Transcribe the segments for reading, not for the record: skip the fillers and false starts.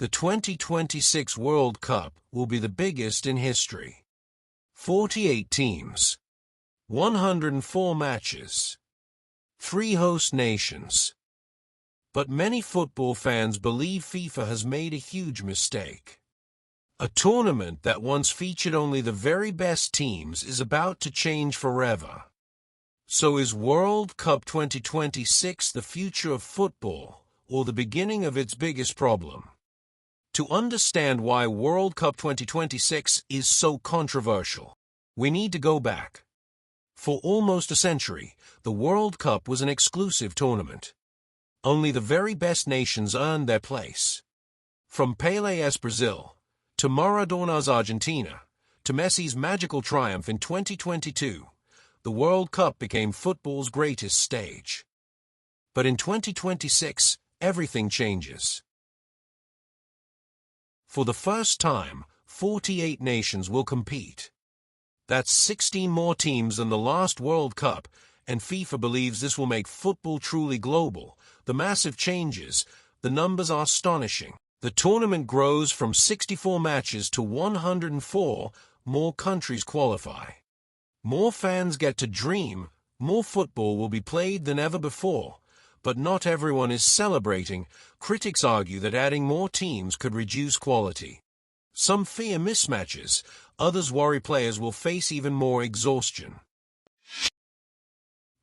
The 2026 World Cup will be the biggest in history. 48 teams, 104 matches, 3 host nations. But many football fans believe FIFA has made a huge mistake. A tournament that once featured only the very best teams is about to change forever. So is World Cup 2026 the future of football, or the beginning of its biggest problem? To understand why World Cup 2026 is so controversial, we need to go back. For almost a century, the World Cup was an exclusive tournament. Only the very best nations earned their place. From Pelé's Brazil, to Maradona's Argentina, to Messi's magical triumph in 2022, the World Cup became football's greatest stage. But in 2026, everything changes. For the first time, 48 nations will compete. That's 16 more teams than the last World Cup, and FIFA believes this will make football truly global. The massive changes, the numbers are astonishing. The tournament grows from 64 matches to 104, more countries qualify. More fans get to dream, more football will be played than ever before. But not everyone is celebrating. Critics argue that adding more teams could reduce quality. Some fear mismatches, others worry players will face even more exhaustion.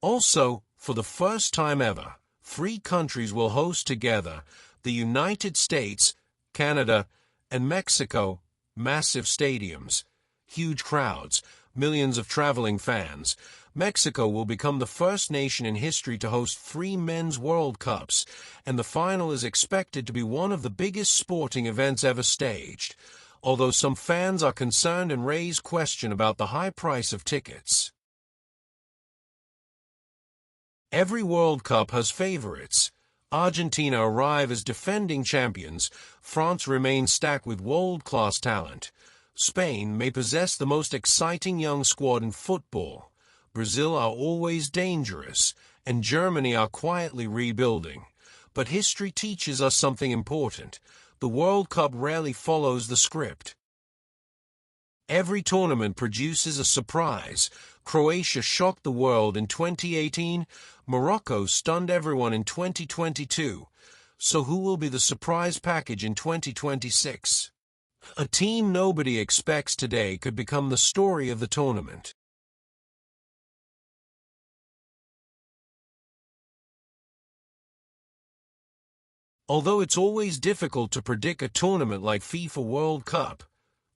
Also, for the first time ever, 3 countries will host together: the United States, Canada, and Mexico. Massive stadiums, huge crowds, millions of traveling fans. Mexico will become the first nation in history to host 3 men's World Cups, and the final is expected to be one of the biggest sporting events ever staged, although some fans are concerned and raise question about the high price of tickets. Every World Cup has favorites. Argentina arrive as defending champions. France remains stacked with world-class talent. Spain may possess the most exciting young squad in football. Brazil are always dangerous, and Germany are quietly rebuilding. But history teaches us something important. The World Cup rarely follows the script. Every tournament produces a surprise. Croatia shocked the world in 2018. Morocco stunned everyone in 2022. So who will be the surprise package in 2026? A team nobody expects today could become the story of the tournament. Although it's always difficult to predict a tournament like FIFA World Cup,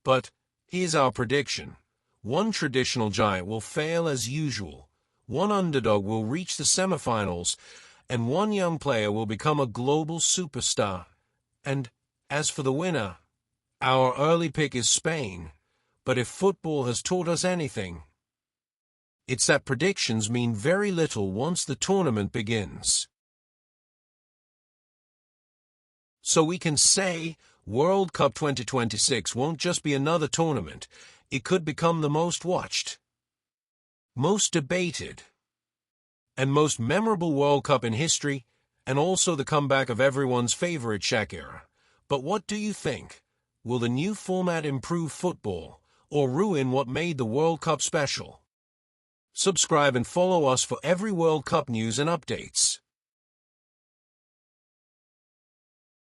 but here's our prediction. 1 traditional giant will fail as usual, 1 underdog will reach the semifinals, and 1 young player will become a global superstar. And as for the winner, our early pick is Spain. But if football has taught us anything, it's that predictions mean very little once the tournament begins. So we can say World Cup 2026 won't just be another tournament. It could become the most watched, most debated, and most memorable World Cup in history, and also the comeback of everyone's favorite Shakira. But what do you think? Will the new format improve football, or ruin what made the World Cup special? Subscribe and follow us for every World Cup news and updates.